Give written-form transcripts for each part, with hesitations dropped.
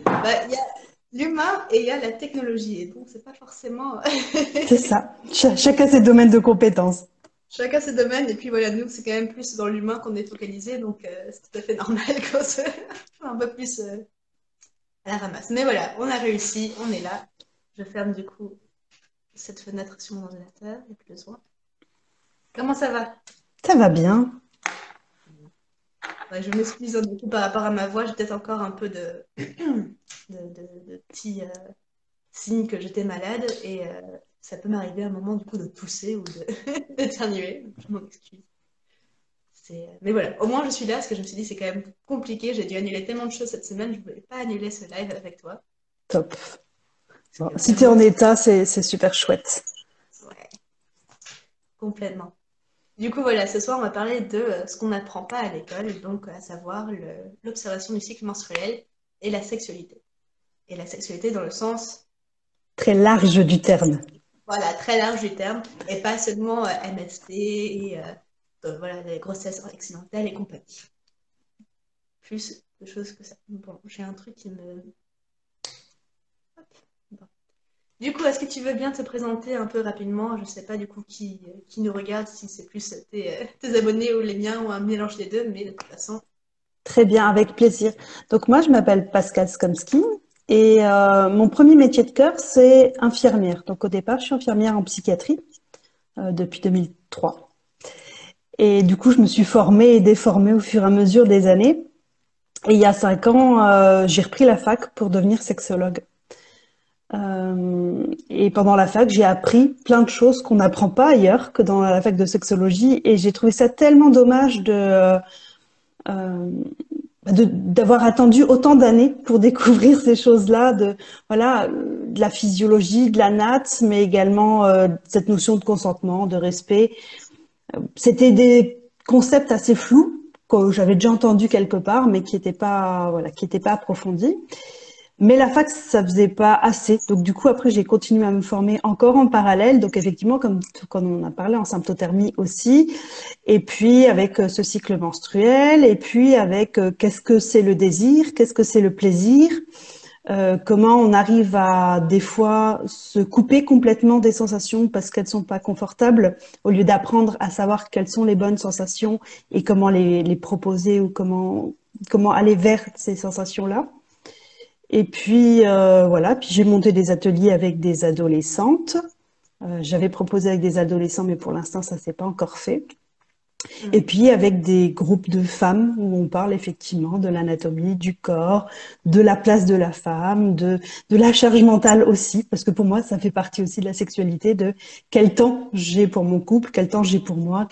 Bah, il y a l'humain et il y a la technologie. Et donc, c'est pas forcément C'est ça. Chacun ses domaines de compétences. chacun ses domaines. Et puis voilà, nous, c'est quand même plus dans l'humain qu'on est focalisé. Donc, c'est tout à fait normal qu'on soit un peu plus à la ramasse. Mais voilà, on a réussi, on est là. Je ferme du coup cette fenêtre sur mon ordinateur. Il n'y a plus besoin. Comment ça va? Ça va bien. Ouais, je m'excuse du coup par rapport à ma voix. J'ai peut-être encore un peu de petits signes que j'étais malade. Et ça peut m'arriver à un moment du coup de tousser ou d'éternuer. Donc, je m'en excuse. Mais voilà, au moins je suis là parce que je me suis dit c'est quand même compliqué. J'ai dû annuler tellement de choses cette semaine. Je ne voulais pas annuler ce live avec toi. Top. Parce Bon, que si tu es vraiment, en état, c'est super chouette. ouais, complètement. Du coup, voilà, ce soir, on va parler de ce qu'on n'apprend pas à l'école, donc à savoir l'observation du cycle menstruel et la sexualité. Et la sexualité dans le sens, Très large du terme. voilà, très large du terme, et pas seulement MST et voilà, les grossesses accidentelles et compagnie. Plus de choses que ça. Bon, j'ai un truc qui me... Hop, bon. Du coup, est-ce que tu veux bien te présenter un peu rapidement? Je sais pas du coup qui nous regarde, si c'est plus tes abonnés ou les miens ou un mélange des deux, mais de toute façon, Très bien, avec plaisir. Donc moi, je m'appelle Pascal Skomski et mon premier métier de cœur, c'est infirmière. Donc au départ, je suis infirmière en psychiatrie depuis 2003. Et du coup, je me suis formée et déformée au fur et à mesure des années. Et il y a 5 ans, j'ai repris la fac pour devenir sexologue. Et pendant la fac, j'ai appris plein de choses qu'on n'apprend pas ailleurs que dans la fac de sexologie. Et j'ai trouvé ça tellement dommage euh, d'avoir attendu autant d'années pour découvrir ces choses-là, voilà, de la physiologie, de la natte, mais également cette notion de consentement, de respect. C'était des concepts assez flous que j'avais déjà entendu quelque part, mais qui n'étaient pas, voilà, qui étaient pas approfondis. Mais la fac, ça faisait pas assez. Donc du coup, après, j'ai continué à me former encore en parallèle. Donc effectivement, comme on a parlé, en symptothermie aussi. Et puis avec ce cycle menstruel. Et puis avec qu'est-ce que c'est le désir, qu'est-ce que c'est le plaisir. Comment on arrive à des fois se couper complètement des sensations parce qu'elles sont pas confortables, au lieu d'apprendre à savoir quelles sont les bonnes sensations et comment les proposer ou comment aller vers ces sensations-là. Et puis voilà, puis j'ai monté des ateliers avec des adolescentes. J'avais proposé avec des adolescents, mais pour l'instant ça s'est pas encore fait. Et hmm. puis avec des groupes de femmes où on parle effectivement de l'anatomie du corps, de la place de la femme, de la charge mentale aussi, parce que pour moi ça fait partie aussi de la sexualité, de quel temps j'ai pour mon couple, quel temps j'ai pour moi,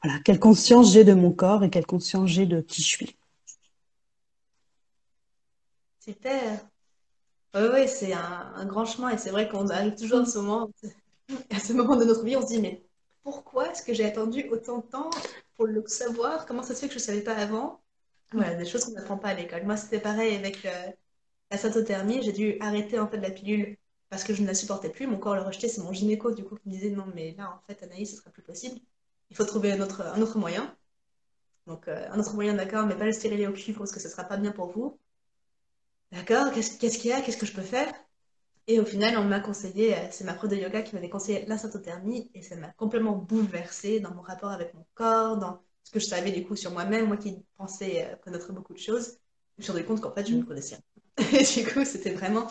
voilà, quelle conscience j'ai de mon corps et quelle conscience j'ai de qui je suis. Super. Oui, oui, c'est un grand chemin et c'est vrai qu'on arrive toujours à ce moment, à ce moment de notre vie, on se dit, mais pourquoi est-ce que j'ai attendu autant de temps pour le savoir? Comment ça se fait que je ne savais pas avant? Voilà, des choses qu'on n'apprend pas à l'école. Moi, c'était pareil avec la syntothermie. J'ai dû arrêter en fait la pilule parce que je ne la supportais plus. Mon corps le rejetait. C'est mon gynéco du coup qui me disait, non, mais là, en fait, Anaïs, ce sera plus possible. Il faut trouver un autre moyen. Donc, un autre moyen, d'accord, mais pas le stérilet au cuivre parce que ce ne sera pas bien pour vous. D'accord, qu'est-ce qu'il y a? Qu'est-ce que je peux faire? Et au final, on m'a conseillé, c'est ma prof de yoga qui m'avait conseillé la syntothermie et ça m'a complètement bouleversée dans mon rapport avec mon corps, dans ce que je savais du coup sur moi-même, moi qui pensais connaître beaucoup de choses. Je me suis rendu compte qu'en fait, je ne connaissais rien. Et du coup, c'était vraiment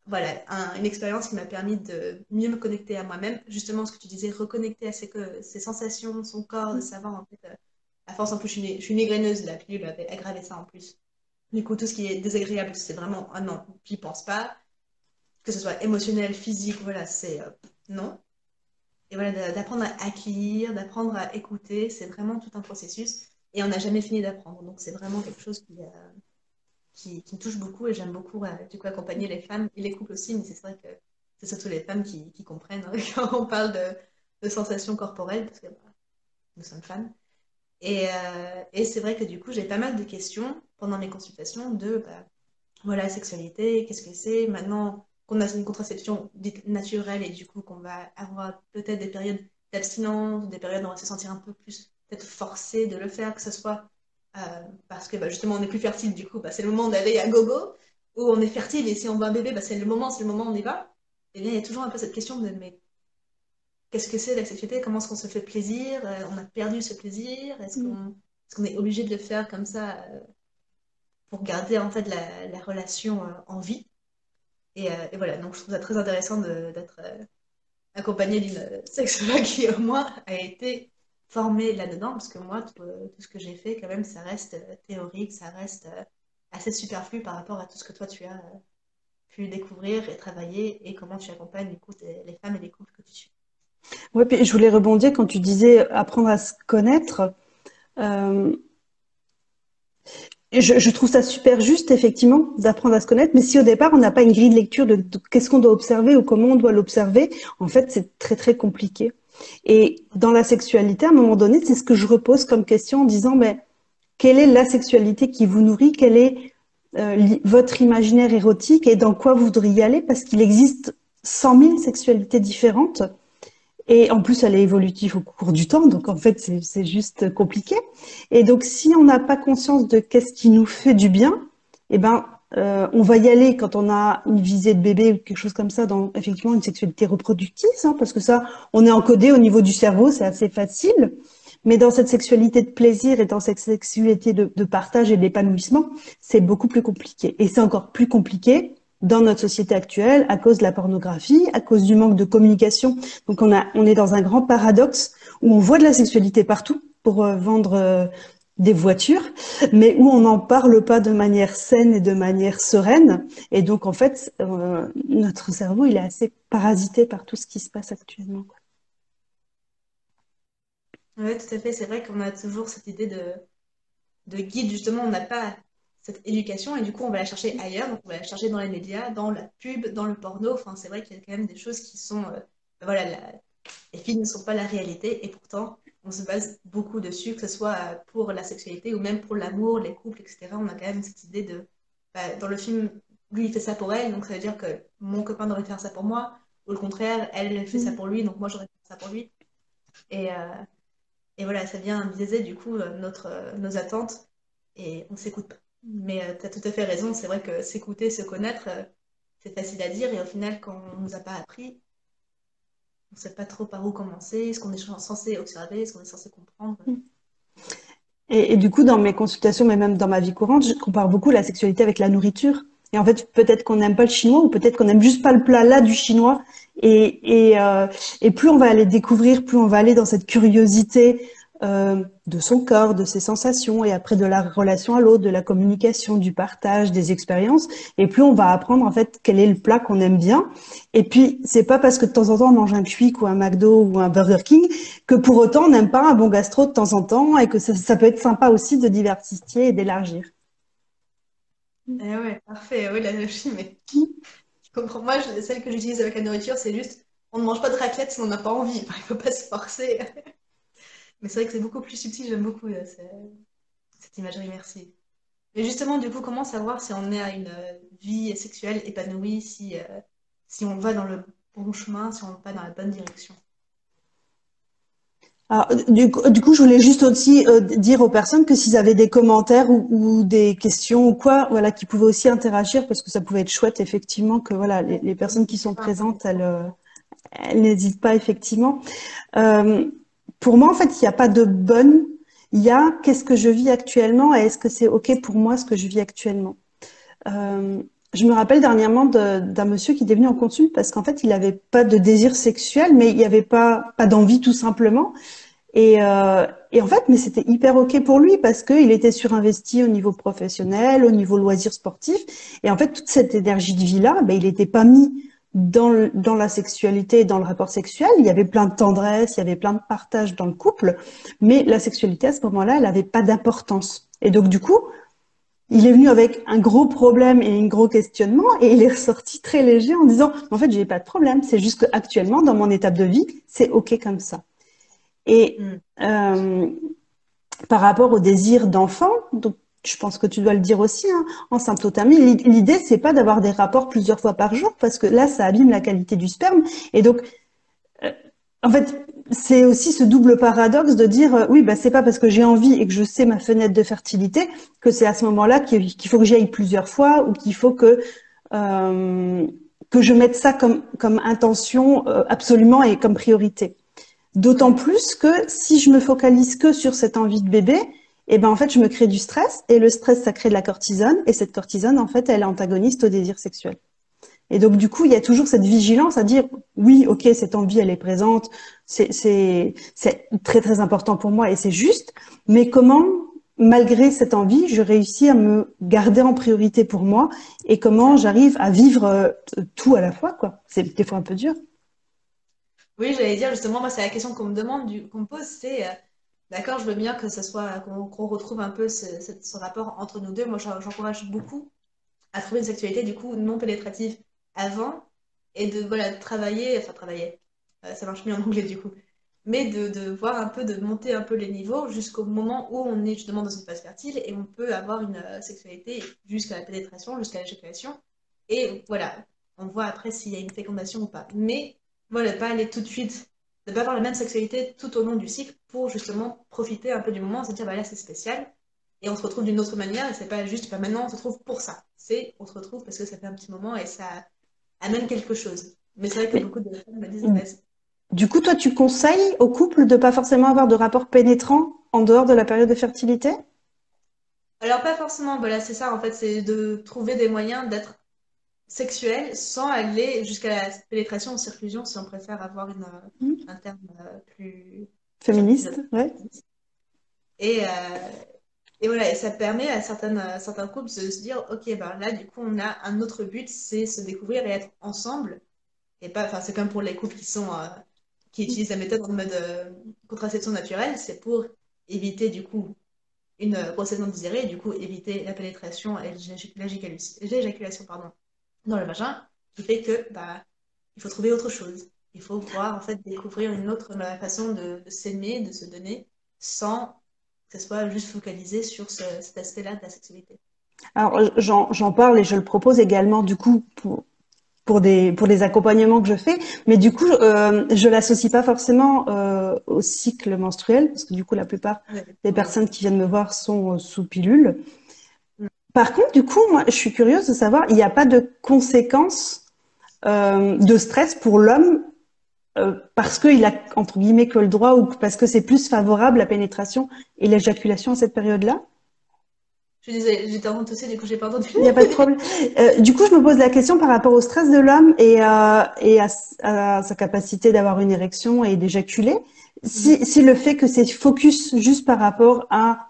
voilà, une expérience qui m'a permis de mieux me connecter à moi-même. Justement, ce que tu disais, reconnecter à ses sensations, son corps, de savoir en fait, à force en plus, je suis migraineuse, la pilule avait aggravé ça en plus. Du coup, tout ce qui est désagréable, c'est vraiment, ah non, j'y pense pas que ce soit émotionnel, physique, voilà, c'est non. Et voilà, d'apprendre à accueillir, d'apprendre à écouter, c'est vraiment tout un processus. Et on n'a jamais fini d'apprendre. Donc c'est vraiment quelque chose qui me touche beaucoup et j'aime beaucoup du coup accompagner les femmes et les couples aussi, mais c'est vrai que c'est surtout les femmes qui comprennent hein, quand on parle de sensations corporelles, parce que bah, nous sommes femmes. Et c'est vrai que du coup, j'ai pas mal de questions pendant mes consultations de bah, voilà, la sexualité, qu'est-ce que c'est? Maintenant qu'on a une contraception dite naturelle et du coup qu'on va avoir peut-être des périodes d'abstinence, des périodes où on va se sentir un peu plus peut-être forcé de le faire, que ce soit parce que bah, justement on est plus fertile, du coup, bah, c'est le moment d'aller à gogo, où on est fertile, et si on veut un bébé, bah, c'est le moment où on y va. Et bien, il y a toujours un peu cette question de, mais qu'est-ce que c'est la sexualité? Comment est-ce qu'on se fait plaisir? On a perdu ce plaisir? Est-ce qu'on est obligé de le faire comme ça pour garder en fait la relation en vie? Et voilà, donc je trouve ça très intéressant d'être accompagnée d'une sexologue qui, au moins, a été formée là-dedans, parce que moi, tout ce que j'ai fait, quand même, ça reste théorique, ça reste assez superflu par rapport à tout ce que toi, tu as pu découvrir et travailler, et comment tu accompagnes, du coup, les femmes et les couples que tu suis. Ouais, puis je voulais rebondir quand tu disais apprendre à se connaître. Euh, je trouve ça super juste, effectivement, d'apprendre à se connaître. Mais si au départ, on n'a pas une grille de lecture de qu'est-ce qu'on doit observer ou comment on doit l'observer, en fait, c'est très, très compliqué. Et dans la sexualité, à un moment donné, c'est ce que je repose comme question en disant, mais quelle est la sexualité qui vous nourrit? Quel est votre imaginaire érotique et dans quoi vous voudriez aller? Parce qu'il existe 100 000 sexualités différentes. Et en plus, elle est évolutive au cours du temps, donc en fait, c'est juste compliqué. Et donc, si on n'a pas conscience de qu'est-ce qui nous fait du bien, eh ben, on va y aller quand on a une visée de bébé ou quelque chose comme ça, dans effectivement une sexualité reproductive, hein, parce que ça, on est encodé au niveau du cerveau, c'est assez facile. Mais dans cette sexualité de plaisir et dans cette sexualité de partage et d'épanouissement, c'est beaucoup plus compliqué. Et c'est encore plus compliqué dans notre société actuelle à cause de la pornographie, à cause du manque de communication. Donc on est dans un grand paradoxe où on voit de la sexualité partout pour vendre des voitures, mais où on n'en parle pas de manière saine et de manière sereine. Et donc en fait, notre cerveau, il est assez parasité par tout ce qui se passe actuellement. Oui, tout à fait. C'est vrai qu'on a toujours cette idée de guide, justement, on n'a pas cette éducation et du coup, on va la chercher ailleurs. Donc, on va la chercher dans les médias, dans la pub, dans le porno. Enfin, c'est vrai qu'il y a quand même des choses qui sont. Voilà, les films ne sont pas la réalité et pourtant, on se base beaucoup dessus, que ce soit pour la sexualité ou même pour l'amour, les couples, etc. On a quand même cette idée de. Bah, dans le film, lui, il fait ça pour elle, donc ça veut dire que mon copain devrait faire ça pour moi. Ou le contraire, elle fait ça pour lui, donc moi, j'aurais fait ça pour lui. Et, et voilà, ça vient biaiser du coup nos attentes et on s'écoute pas. Mais tu as tout à fait raison, c'est vrai que s'écouter, se connaître, c'est facile à dire et au final, quand on nous a pas appris, on sait pas trop par où commencer, ce qu'on est censé observer, ce qu'on est censé comprendre. Et du coup, dans mes consultations, mais même dans ma vie courante, je compare beaucoup la sexualité avec la nourriture. Et en fait, peut-être qu'on n'aime pas le chinois ou peut-être qu'on n'aime juste pas le plat là du chinois. Et plus on va aller découvrir, plus on va aller dans cette curiosité de son corps, de ses sensations, et après de la relation à l'autre, de la communication, du partage, des expériences. Et plus on va apprendre en fait quel est le plat qu'on aime bien. Et puis, c'est pas parce que de temps en temps on mange un Quick ou un McDo ou un Burger King que pour autant on n'aime pas un bon gastro de temps en temps et que ça peut être sympa aussi de diversifier et d'élargir. Eh ouais, parfait, oui, l'analogie, mais je comprends. Moi, celle que j'utilise avec la nourriture, c'est juste, on ne mange pas de raclette si on n'a pas envie. Enfin, il faut pas se forcer. Mais c'est vrai que c'est beaucoup plus subtil, j'aime beaucoup cette imagerie, merci. Mais justement, du coup, comment savoir si on est à une vie sexuelle épanouie, si on va dans le bon chemin, si on va dans la bonne direction? Alors, du coup, je voulais juste aussi dire aux personnes que s'ils avaient des commentaires ou des questions ou quoi, voilà, qui pouvaient aussi interagir parce que ça pouvait être chouette effectivement que voilà, les personnes qui N'hésitez sont pas. présentes, elles n'hésitent pas effectivement. Euh, pour moi, en fait, il n'y a pas de bonne. Il y a qu'est-ce que je vis actuellement et est-ce que c'est OK pour moi ce que je vis actuellement. Euh, je me rappelle dernièrement d'un monsieur qui était venu en consulte parce qu'en fait, il n'avait pas de désir sexuel, mais il n'y avait pas d'envie tout simplement. Et en fait, mais c'était hyper OK pour lui parce qu'il était surinvesti au niveau professionnel, au niveau loisirs sportifs. Et en fait, toute cette énergie de vie-là, ben, il n'était pas mis dans la sexualité, dans le rapport sexuel. Il y avait plein de tendresse, il y avait plein de partage dans le couple. Mais la sexualité, à ce moment-là, elle n'avait pas d'importance. Et donc, du coup, il est venu avec un gros problème et un gros questionnement et il est ressorti très léger en disant, en fait, j'ai pas de problème. C'est juste qu'actuellement, dans mon étape de vie, c'est OK comme ça. Et Hmm. euh, par rapport au désir d'enfant, donc je pense que tu dois le dire aussi, hein, en symptothermie, l'idée c'est pas d'avoir des rapports plusieurs fois par jour parce que là ça abîme la qualité du sperme et donc euh, en fait c'est aussi ce double paradoxe de dire oui, bah c'est pas parce que j'ai envie et que je sais ma fenêtre de fertilité que c'est à ce moment-là qu'il faut que j'y aille plusieurs fois ou qu'il faut euh, que je mette ça comme intention absolument et comme priorité. D'autant Ouais. plus que si je me focalise que sur cette envie de bébé, eh ben en fait je me crée du stress et le stress ça crée de la cortisone et cette cortisone en fait elle est antagoniste au désir sexuel. Et donc, du coup, il y a toujours cette vigilance à dire, oui, ok, cette envie, elle est présente, c'est très, très important pour moi et c'est juste, mais comment, malgré cette envie, je réussis à me garder en priorité pour moi et C'est comment ça. j'arrive à vivre tout à la fois, quoi. C'est des fois un peu dur. Oui, j'allais dire justement, moi, c'est la question qu'on me demande, qu'on me pose, c'est, d'accord, je veux bien que ce soit, qu'on retrouve un peu ce rapport entre nous deux. Moi, j'encourage beaucoup à trouver une sexualité, du coup, non pénétrative avant, et de, voilà, travailler, ça marche mieux en anglais, du coup, mais de voir un peu, de monter un peu les niveaux jusqu'au moment où on est justement dans une phase fertile et on peut avoir une sexualité jusqu'à la pénétration, jusqu'à l'éjaculation, et voilà, on voit après s'il y a une fécondation ou pas. Mais voilà, pas aller tout de suite, de pas avoir la même sexualité tout au long du cycle pour justement profiter un peu du moment, se dire, bah là c'est spécial, et on se retrouve d'une autre manière, et c'est pas juste, bah maintenant on se retrouve pour ça. C'est, on se retrouve parce que ça fait un petit moment et ça amène quelque chose. Mais c'est vrai que Mais beaucoup de femmes me disent, bah, du coup, toi, tu conseilles aux couples de pas forcément avoir de rapport pénétrant en dehors de la période de fertilité? alors pas forcément, voilà, c'est ça en fait, c'est de trouver des moyens d'être sexuel sans aller jusqu'à la pénétration ou circlusion si on préfère avoir un terme plus, plus Féministe, ouais. et, euh, et voilà, et ça permet à certains couples de se dire, ok, ben là, du coup, on a un autre but, c'est se découvrir et être ensemble. Et pas, enfin, c'est comme pour les couples qui utilisent la méthode en mode contraception naturelle, c'est pour éviter, du coup, une grossesse non désirée, et du coup, éviter la pénétration et l'éjaculation, pardon, dans le vagin, qui fait que, bah, il faut trouver autre chose. Il faut pouvoir, en fait, découvrir une autre façon de s'aimer, de se donner, sans que ce soit juste focalisé sur cet aspect-là de la sexualité. Alors, j'en parle et je le propose également, du coup, pour des accompagnements que je fais, mais du coup, je l'associe pas forcément au cycle menstruel, parce que du coup, la plupart Ouais, des ouais. personnes qui viennent me voir sont sous pilule. Mm. Par contre, du coup, moi, je suis curieuse de savoir, il n'y a pas de conséquences de stress pour l'homme parce qu'il a, entre guillemets, que le droit ou parce que c'est plus favorable la pénétration et l'éjaculation à cette période-là? Je disais, j'étais en train de tousser, du coup, j'ai pas entendu. Il n'y a pas de problème. Du coup, je me pose la question par rapport au stress de l'homme et à sa capacité d'avoir une érection et d'éjaculer. Mhm. Si le fait que c'est focus juste par rapport à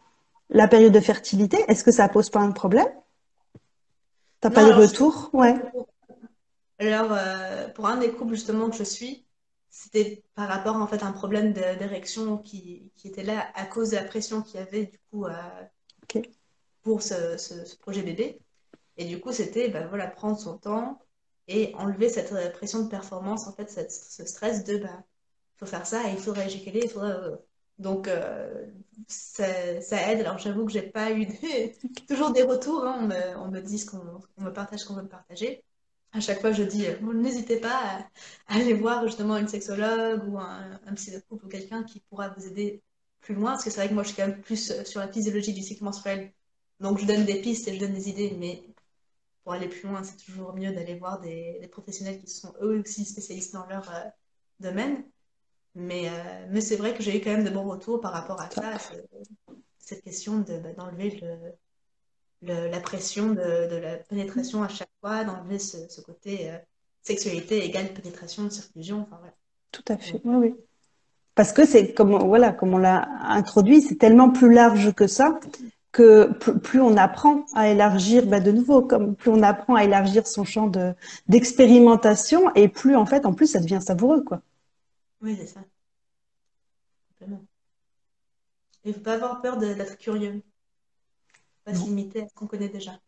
la période de fertilité, est-ce que ça pose pas un problème? T'as Non, pas de alors, retour? Ouais. alors, pour un des couples justement que je suis, c'était par rapport en fait à un problème d'érection qui était là à cause de la pression qu'il y avait du coup Ok. pour ce projet bébé. Et du coup, c'était bah, voilà, prendre son temps et enlever cette pression de performance, en fait, ce stress de bah, faut faire ça, et il faudrait éjaculer, il faudrait. Donc, ça aide. Alors, j'avoue que j'ai pas eu toujours des retours. Hein. On me dit on me partage ce qu'on veut me partager. À chaque fois, je dis, bon, n'hésitez pas à aller voir justement une sexologue ou un psy de couple ou quelqu'un qui pourra vous aider plus loin. Parce que c'est vrai que moi, je suis quand même plus sur la physiologie du cycle menstruel. Donc, je donne des pistes et je donne des idées, mais pour aller plus loin, c'est toujours mieux d'aller voir des professionnels qui sont eux aussi spécialistes dans leur domaine. Mais c'est vrai que j'ai eu quand même de bons retours par rapport à ça, à cette question d'enlever la pression de la pénétration à chaque fois, d'enlever ce côté sexualité égale pénétration, circlusion, enfin voilà. Tout à fait. Donc, Oui, oui. Parce que c'est comme voilà, comme on l'a introduit, c'est tellement plus large que ça que plus on apprend à élargir, bah de nouveau, comme plus on apprend à élargir son champ d'expérimentation et plus en fait, en plus, ça devient savoureux, quoi. oui, c'est ça, complètement. Il ne faut pas avoir peur d'être curieux, pas se Non. limiter à ce qu'on connaît déjà.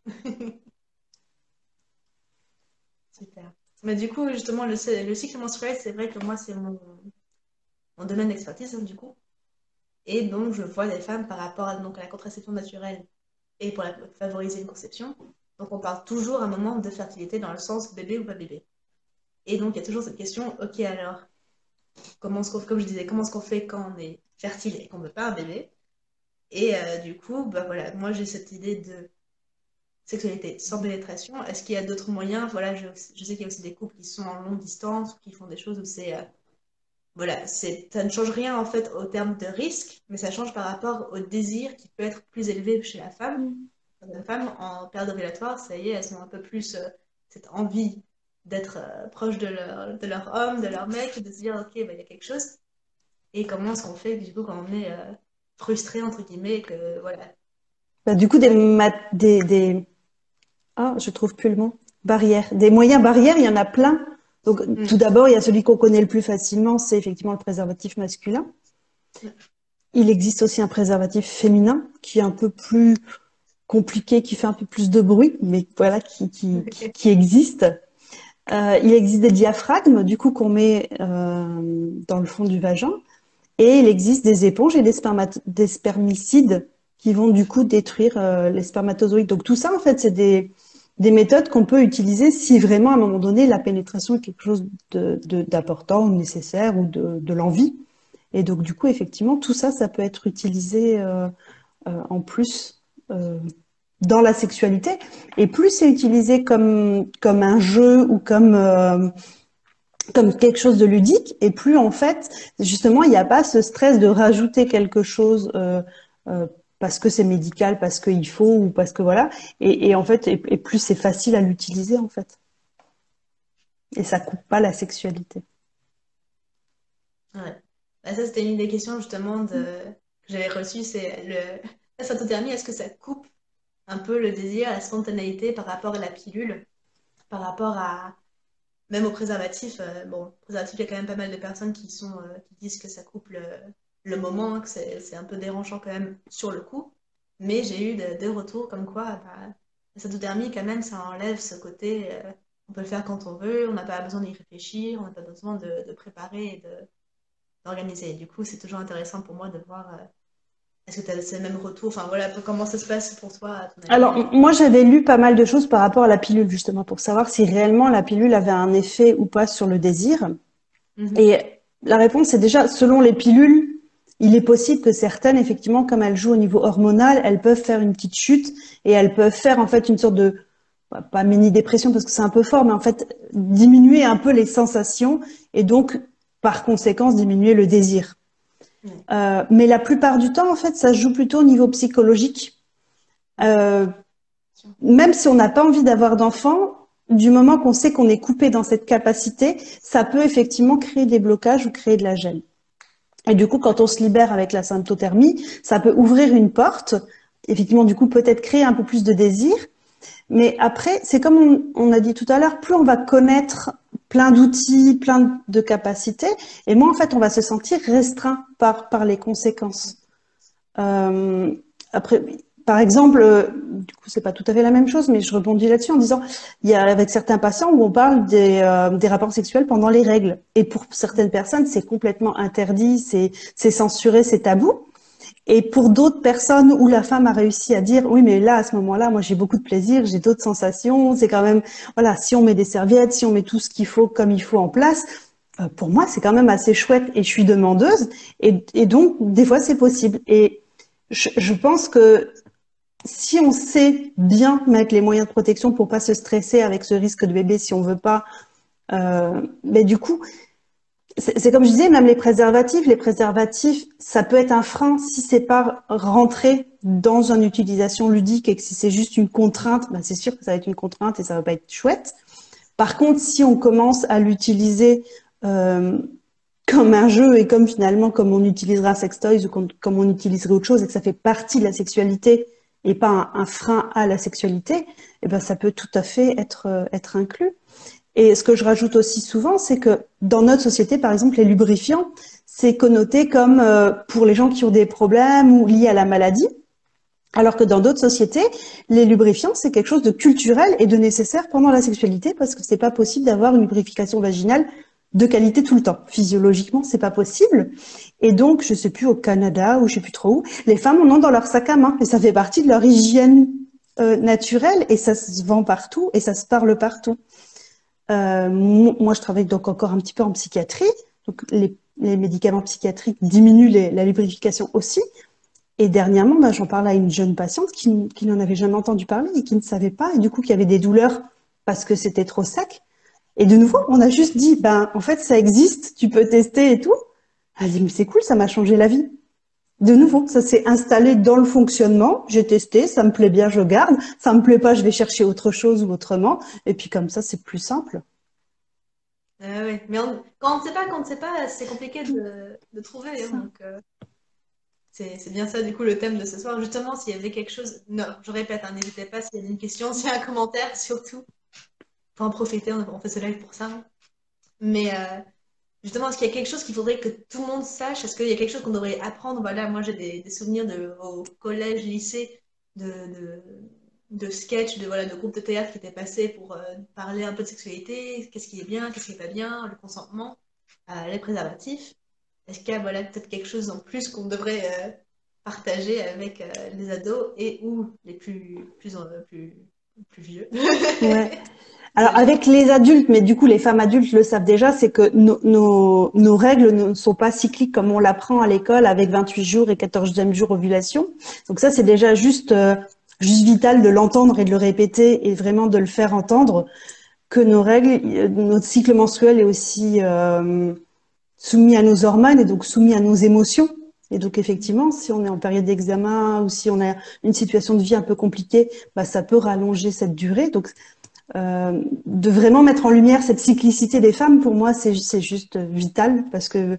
Super. Mais du coup, justement, le cycle menstruel, c'est vrai que moi, c'est mon domaine d'expertise, hein, du coup. Et donc, je vois des femmes par rapport donc, à la contraception naturelle et pour favoriser une conception. Donc, on parle toujours à un moment de fertilité dans le sens bébé ou pas bébé. Et donc, il y a toujours cette question, ok, alors, comme je disais, comment est-ce qu'on fait quand on est fertile et qu'on veut pas un bébé. Et du coup, bah voilà, moi j'ai cette idée de sexualité sans pénétration. Est-ce qu'il y a d'autres moyens? Voilà, je sais qu'il y a aussi des couples qui sont en longue distance, ou qui font des choses où voilà, ça ne change rien en fait au terme de risque, mais ça change par rapport au désir qui peut être plus élevé chez la femme. Les femmes en période ovulatoire, ça y est, elles ont un peu plus cette envie d'être proche de leur homme, de leur mec, de se dire, ok, bah, il y a quelque chose. Et comment est-ce qu'on fait du coup quand on est frustré, entre guillemets, que voilà. Bah, du coup, ah, je trouve plus le mot. Barrières. Des moyens barrières, il y en a plein. Donc, tout Mm. d'abord, il y a celui qu'on connaît le plus facilement, c'est effectivement le préservatif masculin. Il existe aussi un préservatif féminin qui est un peu plus compliqué, qui fait un peu plus de bruit, mais voilà, qui existe. Il existe des diaphragmes, du coup, qu'on met dans le fond du vagin. Et il existe des éponges et des spermicides qui vont du coup détruire les spermatozoïdes. Donc tout ça, en fait, c'est des méthodes qu'on peut utiliser si vraiment, à un moment donné, la pénétration est quelque chose d'important ou nécessaire ou de l'envie. Et donc du coup, effectivement, tout ça, ça peut être utilisé en plus dans la sexualité. Et plus c'est utilisé comme un jeu ou comme quelque chose de ludique, et plus en fait, justement, il n'y a pas ce stress de rajouter quelque chose euh, parce que c'est médical, parce qu'il faut ou parce que voilà, et en fait, et plus c'est facile à l'utiliser en fait, et ça coupe pas la sexualité. Ouais. Bah, ça, c'était une des questions justement que j'avais reçues, c'est la symptothermie, est-ce que ça coupe un peu le désir, la spontanéité par rapport à la pilule, par rapport à même au préservatif. Bon, préservatif, il y a quand même pas mal de personnes qui disent que ça coupe le moment, hein, que c'est un peu dérangeant quand même sur le coup. Mais j'ai eu des retours comme quoi bah, la symptothermie, quand même, ça enlève ce côté, on peut le faire quand on veut, on n'a pas besoin d'y réfléchir, on n'a pas besoin de préparer et d'organiser. Du coup, c'est toujours intéressant pour moi de voir est-ce que tu as ce même retour, enfin voilà, comment ça se passe pour toi, à ton avis. Alors, moi, j'avais lu pas mal de choses par rapport à la pilule, justement, pour savoir si réellement la pilule avait un effet ou pas sur le désir. Mhm. Et la réponse est déjà, selon les pilules, il est possible que certaines, effectivement, comme elles jouent au niveau hormonal, elles peuvent faire une petite chute et elles peuvent faire en fait une sorte de, pas mini-dépression parce que c'est un peu fort, mais en fait diminuer un peu les sensations et donc par conséquence diminuer le désir. Ouais. Mais la plupart du temps, en fait, ça se joue plutôt au niveau psychologique. Euh, Même si on n'a pas envie d'avoir d'enfants, du moment qu'on sait qu'on est coupé dans cette capacité, ça peut effectivement créer des blocages ou créer de la gêne. Et du coup, quand on se libère avec la symptothermie, ça peut ouvrir une porte, effectivement, du coup, peut-être créer un peu plus de désir. Mais après, c'est comme on a dit tout à l'heure, plus on va connaître plein d'outils, plein de capacités, et moins, en fait, on va se sentir restreint par les conséquences. Euh, Après, par exemple, du coup, c'est pas tout à fait la même chose, mais je rebondis là-dessus en disant, il y a avec certains patients où on parle des rapports sexuels pendant les règles. Et pour certaines personnes, c'est complètement interdit, c'est censuré, c'est tabou. Et pour d'autres personnes où la femme a réussi à dire, oui, mais là, à ce moment-là, moi, j'ai beaucoup de plaisir, j'ai d'autres sensations, c'est quand même, voilà, si on met des serviettes, si on met tout ce qu'il faut comme il faut en place, pour moi, c'est quand même assez chouette et je suis demandeuse. Et donc, des fois, c'est possible. Et je pense que si on sait bien mettre les moyens de protection pour pas se stresser avec ce risque de bébé si on veut pas, mais du coup, c'est comme je disais, même les préservatifs, ça peut être un frein si c'est pas rentré dans une utilisation ludique et que si c'est juste une contrainte, bah c'est sûr que ça va être une contrainte et ça va pas être chouette. Par contre, si on commence à l'utiliser euh, comme un jeu et comme finalement comme on utilisera sextoys ou comme on utiliserait autre chose et que ça fait partie de la sexualité et pas un frein à la sexualité, eh ben ça peut tout à fait être inclus. Et ce que je rajoute aussi souvent, c'est que dans notre société, par exemple, les lubrifiants, c'est connoté comme pour les gens qui ont des problèmes ou liés à la maladie, alors que dans d'autres sociétés, les lubrifiants, c'est quelque chose de culturel et de nécessaire pendant la sexualité parce que c'est pas possible d'avoir une lubrification vaginale de qualité tout le temps. Physiologiquement, c'est pas possible. Et donc, je sais plus au Canada ou je sais plus trop où, les femmes en ont dans leur sac à main et ça fait partie de leur hygiène naturelle et ça se vend partout et ça se parle partout. Moi, je travaille donc encore un petit peu en psychiatrie. Donc, les médicaments psychiatriques diminuent la lubrification aussi. Et dernièrement, j'en parlais à une jeune patiente qui n'en avait jamais entendu parler et qui ne savait pas, et du coup qui avait des douleurs parce que c'était trop sec. Et de nouveau, on a juste dit, en fait, ça existe, tu peux tester et tout. Elle a dit, mais c'est cool, ça m'a changé la vie. De nouveau, ça s'est installé dans le fonctionnement. J'ai testé, ça me plaît bien, je garde. Ça me plaît pas, je vais chercher autre chose ou autrement. Et puis comme ça, c'est plus simple. Oui, mais quand on ne sait pas, c'est compliqué de trouver. Hein, donc, c'est bien ça, du coup, le thème de ce soir. Justement, s'il y avait quelque chose, non, je répète, hein, n'hésitez pas s'il y a une question, s'il y a un commentaire, surtout. Faut en profiter, on fait ce live pour ça. Hein. Mais justement, est-ce qu'il y a quelque chose qu'il faudrait que tout le monde sache? Est-ce qu'il y a quelque chose qu'on devrait apprendre? Voilà, moi j'ai des souvenirs au collège, lycée, de, de, de sketchs, voilà, de groupes de théâtre qui étaient passés pour parler un peu de sexualité, qu'est-ce qui est bien, qu'est-ce qui n'est pas bien, le consentement, les préservatifs. Est-ce qu'il y a voilà, peut-être quelque chose en plus qu'on devrait partager avec les ados et ou les plus vieux? Ouais. Alors avec les adultes, mais du coup les femmes adultes le savent déjà, c'est que nos règles ne sont pas cycliques comme on l'apprend à l'école avec 28 jours et 14e jour ovulation. Donc ça c'est déjà juste vital de l'entendre et de le répéter et vraiment de le faire entendre que nos règles, notre cycle menstruel est aussi soumis à nos hormones et donc soumis à nos émotions. Et donc effectivement, si on est en période d'examen ou si on a une situation de vie un peu compliquée, ça peut rallonger cette durée. Donc de vraiment mettre en lumière cette cyclicité des femmes, pour moi, c'est juste vital parce que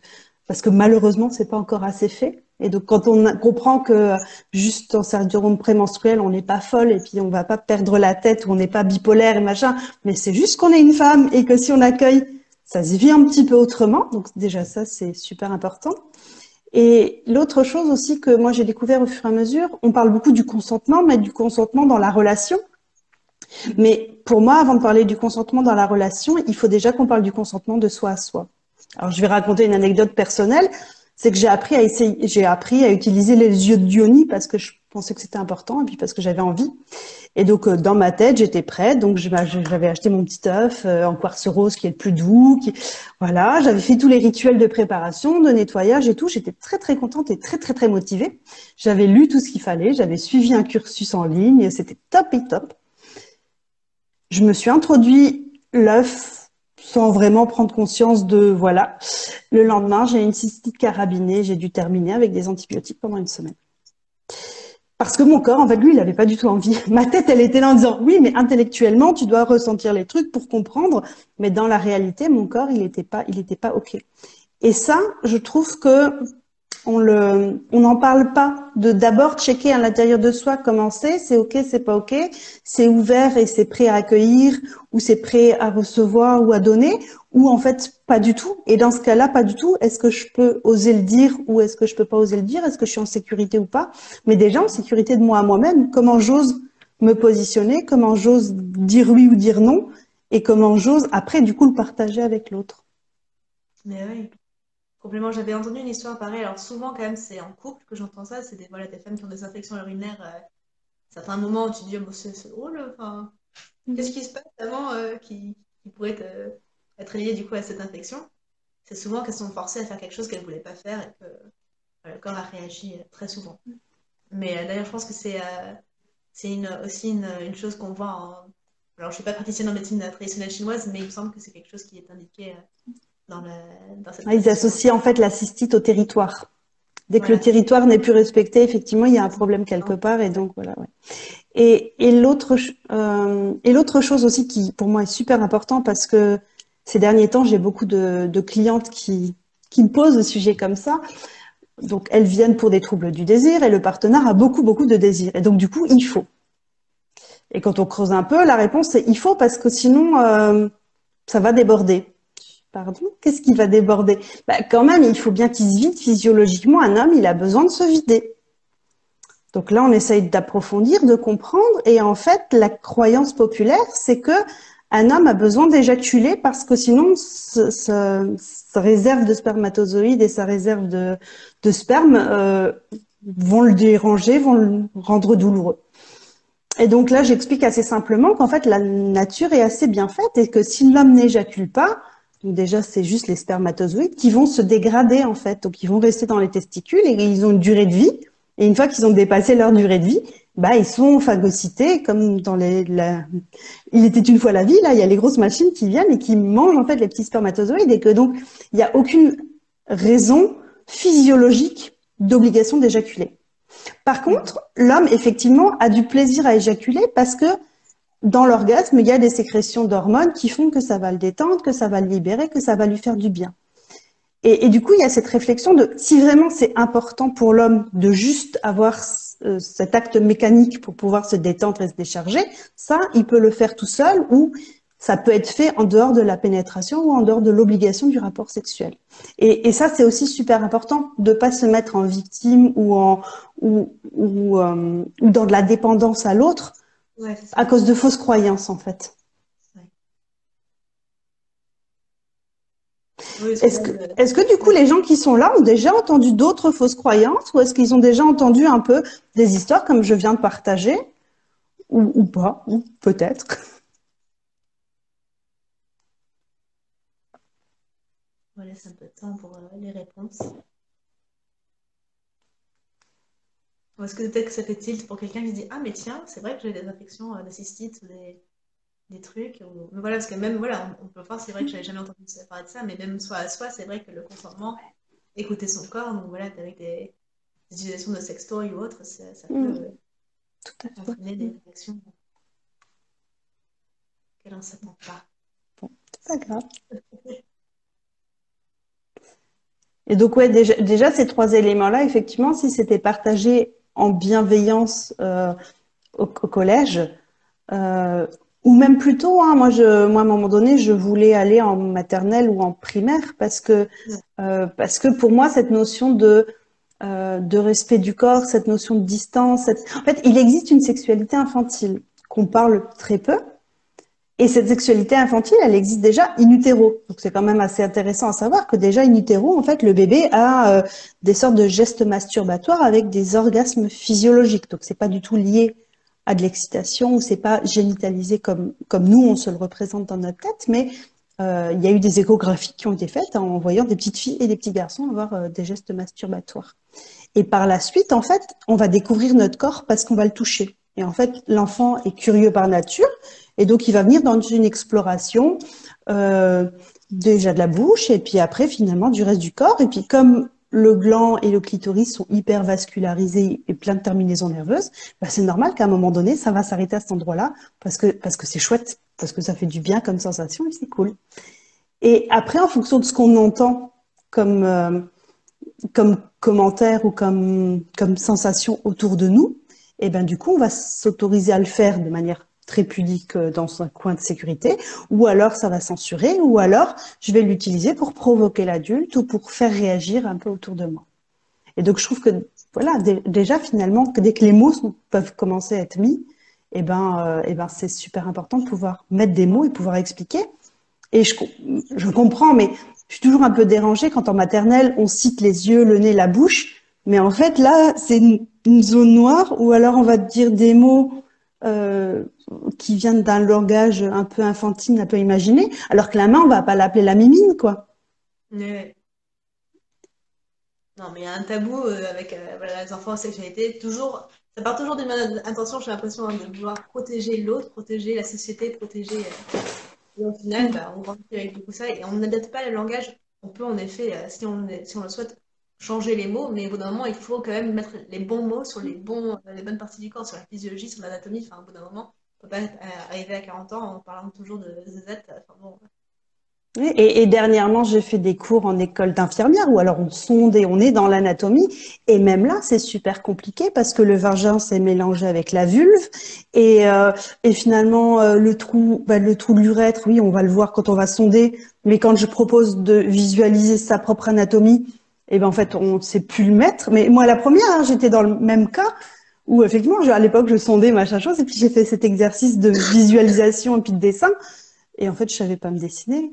malheureusement, c'est pas encore assez fait. Et donc, quand on comprend que juste en syndrome prémenstruel, on n'est pas folle et puis on va pas perdre la tête ou on n'est pas bipolaire et machin, mais c'est juste qu'on est une femme et que si on accueille, ça se vit un petit peu autrement. Donc déjà, ça, c'est super important. Et l'autre chose aussi que moi j'ai découvert au fur et à mesure, on parle beaucoup du consentement, mais du consentement dans la relation. Mais pour moi, avant de parler du consentement dans la relation, il faut déjà qu'on parle du consentement de soi à soi. Alors, je vais raconter une anecdote personnelle. C'est que j'ai appris à utiliser les yeux de Diony parce que je pensais que c'était important et puis parce que j'avais envie. Et donc, dans ma tête, j'étais prête. Donc, j'avais acheté mon petit œuf en quartz rose qui est le plus doux. Voilà, j'avais fait tous les rituels de préparation, de nettoyage et tout. J'étais très, très contente et très, très, très motivée. J'avais lu tout ce qu'il fallait. J'avais suivi un cursus en ligne. C'était top et top. Je me suis introduit l'œuf sans vraiment prendre conscience de, voilà. Le lendemain, j'ai une cystite carabinée, j'ai dû terminer avec des antibiotiques pendant une semaine. Parce que mon corps, en fait, lui, il n'avait pas du tout envie. Ma tête, elle était là en disant, oui, mais intellectuellement, tu dois ressentir les trucs pour comprendre. Mais dans la réalité, mon corps, il était pas OK. Et ça, je trouve que on n'en parle pas, de d'abord checker à l'intérieur de soi comment c'est ok, c'est pas ok, c'est ouvert et c'est prêt à accueillir ou c'est prêt à recevoir ou à donner ou en fait pas du tout. Et dans ce cas-là, pas du tout. Est-ce que je peux oser le dire ou est-ce que je peux pas oser le dire? Est-ce que je suis en sécurité ou pas? Mais déjà en sécurité de moi à moi-même, comment j'ose me positionner, comment j'ose dire oui ou dire non et comment j'ose après du coup le partager avec l'autre. Mais oui. Complètement, j'avais entendu une histoire pareille. Alors souvent, quand même, c'est en couple que j'entends ça. C'est des femmes qui ont des infections urinaires. À certains moments, où tu te dis, oh, bon, c'est drôle. Enfin, qu'est-ce qui se passe avant qui pourrait être lié du coup à cette infection? C'est souvent qu'elles sont forcées à faire quelque chose qu'elles ne voulaient pas faire et que le corps a réagi très souvent. Mais d'ailleurs, je pense que c'est aussi une chose qu'on voit Alors, je ne suis pas praticienne en médecine traditionnelle chinoise, mais il me semble que c'est quelque chose qui est indiqué dans cette Ils associent en fait la cystite au territoire. Dès que voilà. le territoire n'est plus respecté, effectivement, il y a un problème quelque part, et donc voilà. Ouais. Et l'autre chose aussi qui pour moi est super important parce que ces derniers temps j'ai beaucoup de clientes qui me posent des sujets comme ça. Donc elles viennent pour des troubles du désir et le partenaire a beaucoup de désir et donc du coup il faut. Et quand on creuse un peu, la réponse c'est il faut parce que sinon ça va déborder. Pardon, qu'est-ce qui va déborder? Quand même, il faut bien qu'il se vide physiologiquement. Un homme, il a besoin de se vider. Donc là, on essaye d'approfondir, de comprendre. Et en fait, la croyance populaire, c'est que un homme a besoin d'éjaculer parce que sinon, sa réserve de spermatozoïdes et sa réserve de sperme vont le déranger, vont le rendre douloureux. Et donc là, j'explique assez simplement qu'en fait, la nature est assez bien faite et que si l'homme n'éjacule pas, Donc déjà, c'est juste les spermatozoïdes qui vont se dégrader en fait. Donc ils vont rester dans les testicules et ils ont une durée de vie. Et une fois qu'ils ont dépassé leur durée de vie, bah ils sont phagocytés comme dans Il était une fois la vie. Là, il y a les grosses machines qui viennent et qui mangent en fait les petits spermatozoïdes et que donc il n'y a aucune raison physiologique d'obligation d'éjaculer. Par contre, l'homme effectivement a du plaisir à éjaculer parce que dans l'orgasme, il y a des sécrétions d'hormones qui font que ça va le détendre, que ça va le libérer, que ça va lui faire du bien. Et du coup, il y a cette réflexion de si vraiment c'est important pour l'homme de juste avoir cet acte mécanique pour pouvoir se détendre et se décharger, ça, il peut le faire tout seul ou ça peut être fait en dehors de la pénétration ou en dehors de l'obligation du rapport sexuel. Et ça, c'est aussi super important de pas se mettre en victime ou dans de la dépendance à l'autre Ouais, c'est à ça. cause de fausses croyances, en fait. Ouais. Oui, parce que Est-ce que du coup, les gens qui sont là ont déjà entendu d'autres fausses croyances ou est-ce qu'ils ont déjà entendu un peu des histoires comme je viens de partager ou pas, ou peut-être. on laisse un peu de temps pour les réponses. Ou est-ce que peut-être que ça fait tilt pour quelqu'un qui se dit ah mais tiens, c'est vrai que j'ai des infections, des cystites ou des trucs. Mais voilà, parce que même voilà, on peut voir, c'est vrai que j'avais jamais entendu parler de ça, mais même soi à soi, c'est vrai que le consentement, écouter son corps, donc voilà, avec des utilisations de sextoy ou autre, ça peut Mm, tout à fait. entraîner des réactions auxquelles on ne s'attend pas. Bon, c'est pas grave. Et donc, ouais, déjà ces trois éléments-là, effectivement, si c'était partagé en bienveillance au collège, euh, ou même plus tôt, hein, moi, à un moment donné, je voulais aller en maternelle ou en primaire parce que pour moi, cette notion de respect du corps, cette notion de distance, en fait, il existe une sexualité infantile qu'on parle très peu. Et cette sexualité infantile, elle existe déjà in utero. Donc c'est quand même assez intéressant à savoir que déjà in utero, en fait, le bébé a des sortes de gestes masturbatoires avec des orgasmes physiologiques. Donc c'est pas du tout lié à de l'excitation ou c'est pas génitalisé comme nous on se le représente dans notre tête, mais il y a eu des échographies qui ont été faites en voyant des petites filles et des petits garçons avoir des gestes masturbatoires. Et par la suite, en fait, on va découvrir notre corps parce qu'on va le toucher. Et en fait, l'enfant est curieux par nature, et donc il va venir dans une exploration déjà de la bouche, et puis après finalement du reste du corps. Et puis comme le gland et le clitoris sont hyper vascularisés et plein de terminaisons nerveuses, bah c'est normal qu'à un moment donné, ça va s'arrêter à cet endroit-là parce que c'est chouette, parce que ça fait du bien comme sensation et c'est cool. Et après, en fonction de ce qu'on entend comme comme commentaire ou comme sensation autour de nous, et ben du coup, on va s'autoriser à le faire de manière très pudique dans un coin de sécurité, ou alors ça va censurer, ou alors je vais l'utiliser pour provoquer l'adulte ou pour faire réagir un peu autour de moi. Et donc je trouve que voilà, déjà finalement, que dès que les mots peuvent commencer à être mis, et ben c'est super important de pouvoir mettre des mots et pouvoir expliquer. Et je comprends, mais je suis toujours un peu dérangée quand en maternelle, on cite les yeux, le nez, la bouche. Mais en fait, là, c'est une zone noire où alors on va te dire des mots euh, qui viennent d'un langage un peu infantile, un peu imaginé, alors que la main, on va pas l'appeler la mimine, quoi. Ouais. Non, mais il y a un tabou avec voilà, les enfants en sexualité. Toujours, ça part toujours d'une bonne intention, j'ai l'impression, hein, de vouloir protéger l'autre, protéger la société, protéger. Et au final, bah, on grandit avec beaucoup ça et on n'adapte pas le langage. On peut en effet, si on le souhaite, changer les mots, mais au bout d'un moment, il faut quand même mettre les bons mots sur les bonnes parties du corps, sur la physiologie, sur l'anatomie. Enfin, au bout d'un moment, on ne peut pas arriver à 40 ans en parlant toujours de Z. Enfin, bon. Oui, et dernièrement, j'ai fait des cours en école d'infirmière où alors on sonde et on est dans l'anatomie. Et même là, c'est super compliqué parce que le vagin s'est mélangé avec la vulve. Et finalement, le trou de l'urètre, oui, on va le voir quand on va sonder. Mais quand je propose de visualiser sa propre anatomie, et ben en fait, on ne sait plus le mettre. Mais moi, la première, hein, j'étais dans le même cas où effectivement, à l'époque, je sondais machin chose. Et puis j'ai fait cet exercice de visualisation et puis de dessin. Et en fait, je savais pas me dessiner.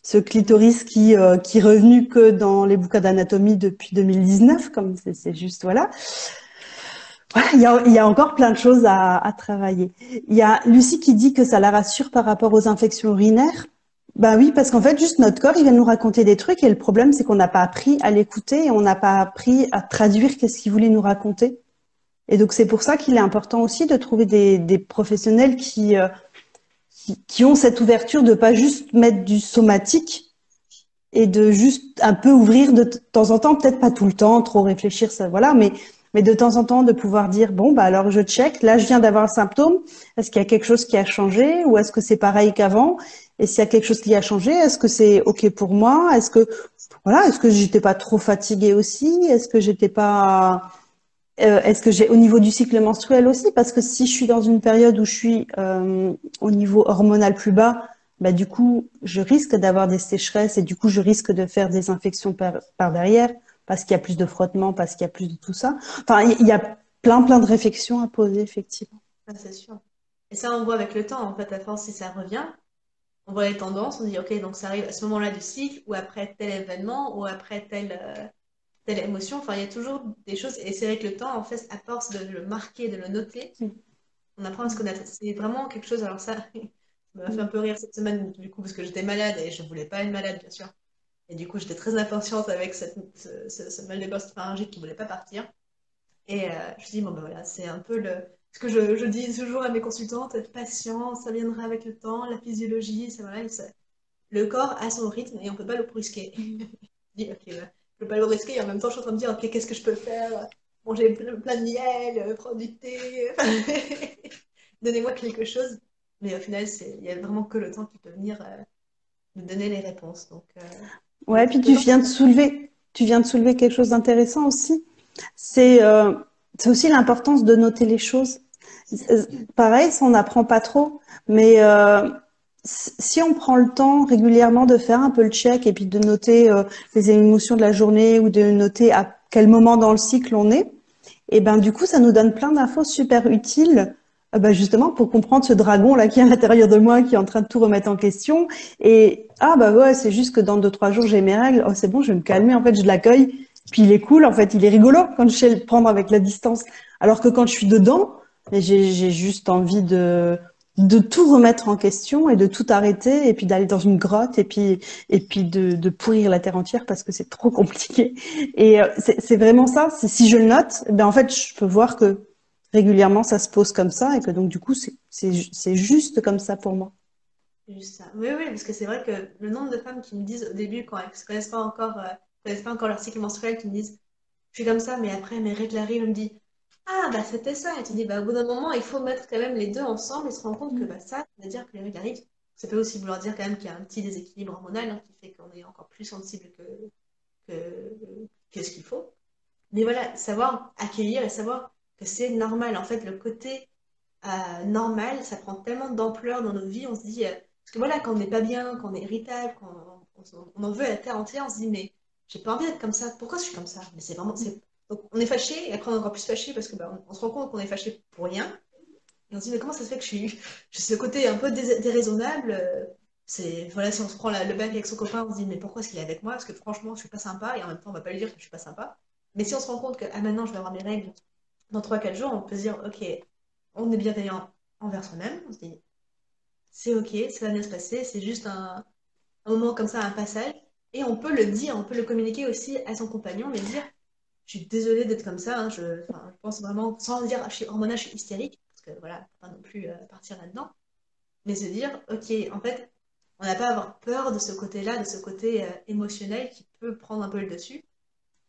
Ce clitoris qui est revenu que dans les bouquins d'anatomie depuis 2019, comme c'est juste, voilà. Voilà, il y a encore plein de choses à travailler. Il y a Lucie qui dit que ça la rassure par rapport aux infections urinaires. Bah oui, parce qu'en fait, juste notre corps, il vient nous raconter des trucs et le problème, c'est qu'on n'a pas appris à l'écouter et on n'a pas appris à traduire qu'est-ce qu'il voulait nous raconter. Et donc, c'est pour ça qu'il est important aussi de trouver des professionnels qui ont cette ouverture de pas juste mettre du somatique et de juste un peu ouvrir de temps en temps, peut-être pas tout le temps, trop réfléchir, ça, voilà, mais de temps en temps de pouvoir dire, bon, bah alors je check, là je viens d'avoir un symptôme, est-ce qu'il y a quelque chose qui a changé ou est-ce que c'est pareil qu'avant? Et s'il y a quelque chose qui a changé, est-ce que c'est OK pour moi? Est-ce que j'étais pas trop fatiguée aussi? Est-ce que j'ai au niveau du cycle menstruel aussi? Parce que si je suis dans une période où je suis au niveau hormonal plus bas, bah du coup, je risque d'avoir des sécheresses et du coup, je risque de faire des infections par derrière parce qu'il y a plus de frottement, parce qu'il y a plus de tout ça. Enfin, il y a plein de réflexions à poser, effectivement. Ah, c'est sûr. Et ça, on voit avec le temps, en fait, à force, si ça revient, on voit les tendances, on dit, ok, donc ça arrive à ce moment-là du cycle, ou après tel événement, ou après telle émotion. Enfin, il y a toujours des choses, et c'est avec le temps, en fait, à force de le marquer, de le noter, on apprend à se connaître. C'est vraiment quelque chose, alors ça, ça m'a fait un peu rire cette semaine, du coup, parce que j'étais malade, et je voulais pas être malade, bien sûr. Et du coup, j'étais très impatiente avec ce mal de gorge pharyngite qui voulait pas partir. Et je me dis, bon, ben voilà, c'est un peu ce que je dis toujours à mes consultantes, être patient, ça viendra avec le temps, la physiologie, ça, voilà, le corps a son rythme et on peut pas le brusquer. Je dis, ok, je peux pas le brusquer et en même temps, je suis en train de me dire, ok, qu'est-ce que je peux faire? Manger plein de miel, prendre du thé, donnez-moi quelque chose. Mais au final, il y a vraiment que le temps qui peut venir nous donner les réponses. Donc, Ouais, puis le temps, tu viens de soulever quelque chose d'intéressant aussi. C'est c'est aussi l'importance de noter les choses. Pareil, ça on n'apprend pas trop, mais si on prend le temps régulièrement de faire un peu le check et puis de noter les émotions de la journée ou de noter à quel moment dans le cycle on est, et ben du coup ça nous donne plein d'infos super utiles. Ben justement pour comprendre ce dragon là qui est à l'intérieur de moi qui est en train de tout remettre en question et ah bah ouais c'est juste que dans 2 3 jours j'ai mes règles, oh c'est bon je vais me calmer en fait je l'accueille puis il est cool en fait il est rigolo quand je sais le prendre avec la distance alors que quand je suis dedans j'ai juste envie de tout remettre en question et de tout arrêter et puis d'aller dans une grotte et puis de pourrir la terre entière parce que c'est trop compliqué. Et c'est vraiment ça. Si je le note, ben en fait, je peux voir que régulièrement ça se pose comme ça et que donc du coup c'est juste comme ça pour moi. c'est juste ça. Oui, oui, parce que c'est vrai que le nombre de femmes qui me disent au début, quand elles ne connaissent pas encore leur cycle menstruel, qui me disent, je suis comme ça, mais après mes règles arrivent, elle me dit, ah bah c'était ça. Et tu dis, bah au bout d'un moment, il faut mettre quand même les deux ensemble et se rendre compte que bah, ça veut dire que les règles arrivent. Ça peut aussi vouloir dire quand même qu'il y a un petit déséquilibre hormonal hein, qui fait qu'on est encore plus sensible que ce qu'il faut. Mais voilà, savoir accueillir et savoir que c'est normal. En fait, le côté normal, ça prend tellement d'ampleur dans nos vies, on se dit, parce que voilà, quand on n'est pas bien, quand on est irritable, quand on en veut à la terre entière, on se dit, mais j'ai pas envie d'être comme ça, pourquoi je suis comme ça? Mais c'est vraiment, donc on est fâché, et après on est encore plus fâché parce que bah, on se rend compte qu'on est fâché pour rien, et on se dit, mais comment ça se fait que je suis ce côté un peu déraisonnable, c'est, voilà, si on se prend le bac avec son copain, on se dit, mais pourquoi est-ce qu'il est avec moi? Parce que franchement, je suis pas sympa, et en même temps, on va pas lui dire que je suis pas sympa. Mais si on se rend compte que, ah maintenant, je vais avoir mes règles dans 3 4 jours, on peut se dire, ok, on est bienveillant envers soi-même, on se dit, c'est ok, ça va bien se passer, c'est juste un moment comme ça, un passage, et on peut le dire, on peut le communiquer aussi à son compagnon, mais dire, je suis désolée d'être comme ça, hein, enfin, je pense vraiment, sans dire, je suis hormonale, je suis hystérique, parce que voilà, faut pas non plus partir là-dedans, mais se dire, ok, en fait, on n'a pas à avoir peur de ce côté-là, de ce côté émotionnel qui peut prendre un peu le dessus.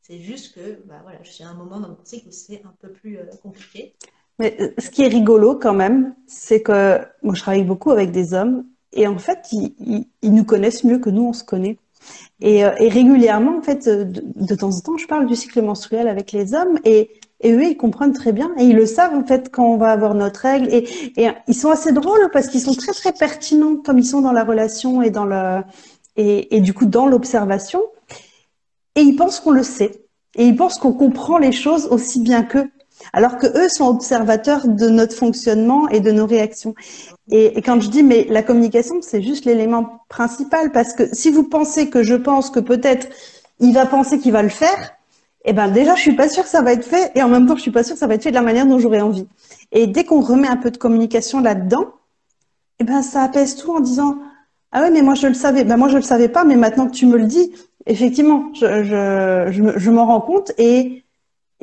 C'est juste que, bah voilà, je suis à un moment dans mon cycle où c'est un peu plus compliqué. Mais ce qui est rigolo quand même, c'est que moi je travaille beaucoup avec des hommes et en fait ils nous connaissent mieux que nous on se connaît. Et régulièrement, en fait, de temps en temps, je parle du cycle menstruel avec les hommes et eux, ils comprennent très bien et ils le savent, en fait, quand on va avoir notre règle. Et ils sont assez drôles parce qu'ils sont très, très pertinents comme ils sont dans la relation et du coup, dans l'observation. Et ils pensent qu'on le sait. Et ils pensent qu'on comprend les choses aussi bien qu'eux. Alors que eux sont observateurs de notre fonctionnement et de nos réactions. Et quand je dis, mais la communication, c'est juste l'élément principal, parce que si vous pensez que je pense que peut-être il va penser qu'il va le faire, eh ben déjà, je suis pas sûre que ça va être fait, et en même temps, je suis pas sûre que ça va être fait de la manière dont j'aurais envie. Et dès qu'on remet un peu de communication là-dedans, eh ben ça apaise tout en disant, Ah ouais, mais moi je le savais. Ben moi je le savais pas, mais maintenant que tu me le dis, effectivement, je m'en rends compte et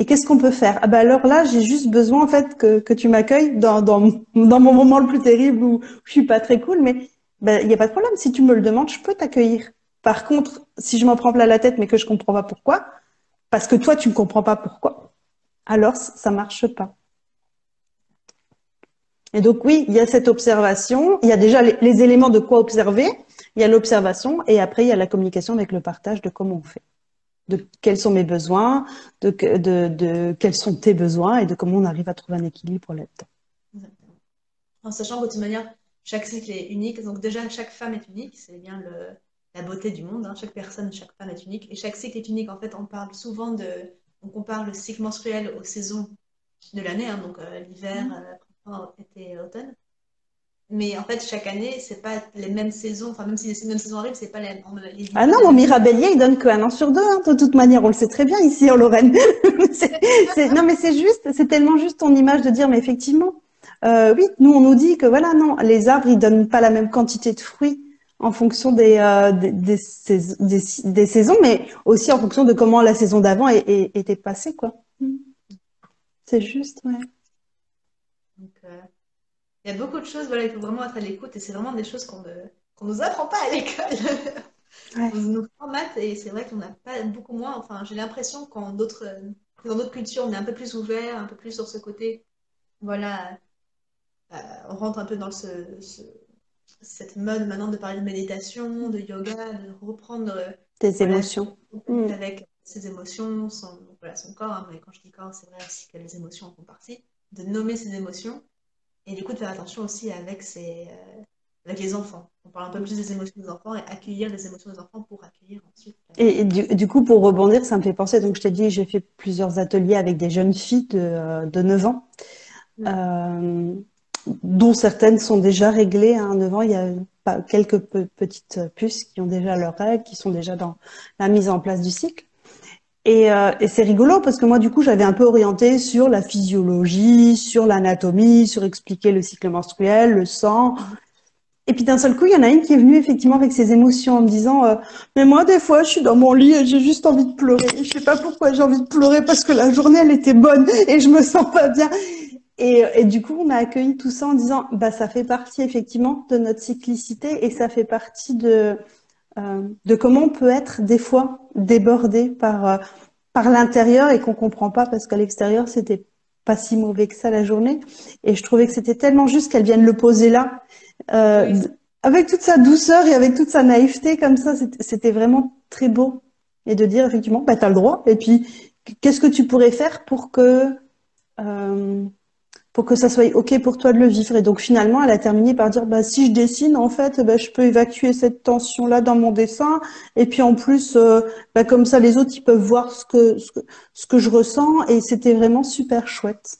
qu'est-ce qu'on peut faire? Ah ben alors là, j'ai juste besoin en fait que tu m'accueilles dans mon moment le plus terrible où je suis pas très cool, mais ben il y a pas de problème. Si tu me le demandes, je peux t'accueillir. Par contre, si je m'en prends plein la tête mais que je comprends pas pourquoi, parce que toi tu ne comprends pas pourquoi, alors ça marche pas. Et donc oui, il y a cette observation, il y a déjà les éléments de quoi observer, il y a l'observation et après il y a la communication avec le partage de comment on fait, de quels sont mes besoins, de quels sont tes besoins et de comment on arrive à trouver un équilibre là-dedans. Exactement. En sachant que de toute manière, chaque cycle est unique. Donc déjà, chaque femme est unique. C'est bien la beauté du monde, hein. Chaque personne, chaque femme est unique. Et chaque cycle est unique. En fait, on parle souvent on compare le cycle menstruel aux saisons de l'année, hein, donc l'hiver, printemps, été, automne. Mais en fait, chaque année, c'est pas les mêmes saisons. Enfin, même si les mêmes saisons arrivent, c'est pas les Ah hivers non, de la mon même saison. Mirabellier, il donne qu'un an sur deux, hein, de toute manière, on le sait très bien ici en Lorraine. Non, mais c'est juste, c'est tellement juste ton image de dire, mais effectivement, oui, nous on nous dit que voilà, non, les arbres ils donnent pas la même quantité de fruits en fonction des saisons, mais aussi en fonction de comment la saison d'avant était passée, quoi. C'est juste, ouais. Donc, il y a beaucoup de choses, voilà, il faut vraiment être à l'écoute et c'est vraiment des choses qu'on nous apprend pas à l'école. Ouais. On nous formate et c'est vrai qu'on n'a pas beaucoup moins. Enfin, j'ai l'impression dans d'autres cultures, on est un peu plus ouvert, un peu plus sur ce côté. Voilà, on rentre un peu dans cette mode maintenant de parler de méditation, de yoga, de reprendre Des voilà, émotions. contact avec ses émotions, voilà, son corps. Hein, mais quand je dis corps, c'est vrai aussi que les émotions en font partie. De nommer ses émotions et du coup de faire attention aussi avec les enfants. On parle un peu plus des émotions des enfants et accueillir les émotions des enfants pour accueillir ensuite. Et du coup, pour rebondir, ça me fait penser, donc je t'ai dit, j'ai fait plusieurs ateliers avec des jeunes filles de 9 ans. Mm. Euh, dont certaines sont déjà réglées. Hein. À 9 ans, il y a pas, quelques petites puces qui ont déjà leurs règles, qui sont déjà dans la mise en place du cycle. Et c'est rigolo parce que moi, du coup, j'avais un peu orienté sur la physiologie, sur l'anatomie, sur expliquer le cycle menstruel, le sang. Et puis d'un seul coup, il y en a une qui est venue effectivement avec ses émotions en me disant mais moi, des fois, je suis dans mon lit et j'ai juste envie de pleurer. Je sais pas pourquoi j'ai envie de pleurer parce que la journée, elle était bonne et je me sens pas bien. Et du coup, on a accueilli tout ça en disant, bah, ça fait partie effectivement de notre cyclicité et ça fait partie de comment on peut être des fois débordé par l'intérieur et qu'on comprend pas parce qu'à l'extérieur, c'était pas si mauvais que ça la journée. Et je trouvais que c'était tellement juste qu'elle vienne le poser là, Oui, euh, avec toute sa douceur et avec toute sa naïveté comme ça, c'était vraiment très beau. Et de dire effectivement, bah, t'as le droit. Et puis, qu'est-ce que tu pourrais faire euh, pour que ça soit OK pour toi de le vivre. Et donc finalement, elle a terminé par dire, bah, si je dessine, en fait, bah, je peux évacuer cette tension-là dans mon dessin. Et puis en plus, bah, comme ça, les autres, ils peuvent voir ce que je ressens. Et c'était vraiment super chouette.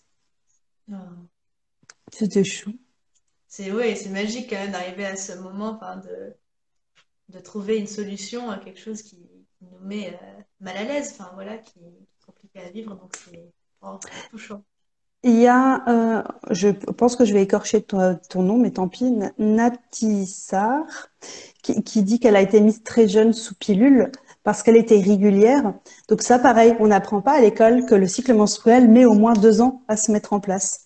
ah. C'était chou. Ouais, c'est magique quand même d'arriver à ce moment, enfin, de trouver une solution à quelque chose qui nous met mal à l'aise, enfin voilà, qui est compliqué à vivre, donc c'est touchant. Il y a, je pense que je vais écorcher ton nom, mais tant pis, Natissar, qui dit qu'elle a été mise très jeune sous pilule parce qu'elle était irrégulière. Donc ça, pareil, on n'apprend pas à l'école que le cycle menstruel met au moins 2 ans à se mettre en place.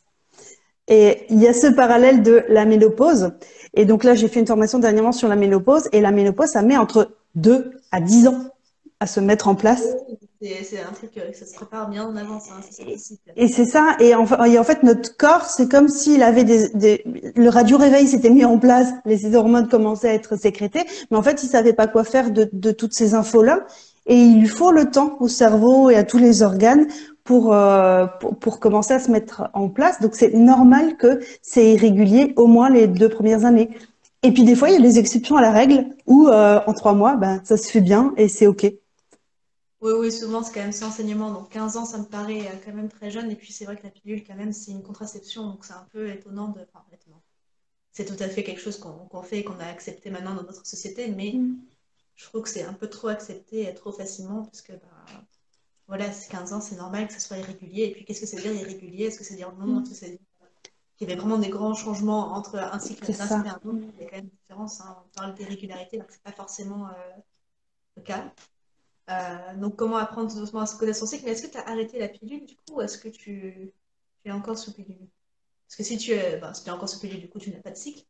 Et il y a ce parallèle de la ménopause. Et donc là, j'ai fait une formation dernièrement sur la ménopause. Et la ménopause, ça met entre 2 à 10 ans à se mettre en place. Oui, c'est un truc, ça se prépare bien en avance, hein, ça s'anticipe. Et c'est ça. Et en fait, notre corps, c'est comme s'il avait le radio-réveil s'était mis en place, les hormones commençaient à être sécrétées, mais en fait, il savait pas quoi faire de toutes ces infos-là. Et il lui faut le temps au cerveau et à tous les organes pour commencer à se mettre en place. Donc, c'est normal que c'est irrégulier au moins les 2 premières années. Et puis, des fois, il y a des exceptions à la règle où, en 3 mois, ben, ça se fait bien et c'est OK. Oui, oui, souvent c'est quand même ce enseignement, donc 15 ans ça me paraît quand même très jeune, et puis c'est vrai que la pilule quand même c'est une contraception, donc c'est un peu étonnant enfin étonnant. C'est tout à fait quelque chose qu'on fait et qu'on a accepté maintenant dans notre société, mais je trouve que c'est un peu trop accepté trop facilement, parce que bah, voilà, c'est 15 ans, c'est normal que ça soit irrégulier, et puis qu'est-ce que c'est dire irrégulier? Est-ce que c'est dire non? Est-ce que c'est dire qu'il y avait vraiment des grands changements entre un C'est cycle d'un ça. cycle et un autre. Il y a quand même une différence, hein. On parle d'irrégularité, donc c'est pas forcément le cas. Donc, comment apprendre tout doucement à se connaître son cycle? Mais est-ce que tu as arrêté la pilule du coup ou est-ce que tu es encore sous pilule? Parce que si tu es encore sous pilule, du coup, tu n'as pas de cycle.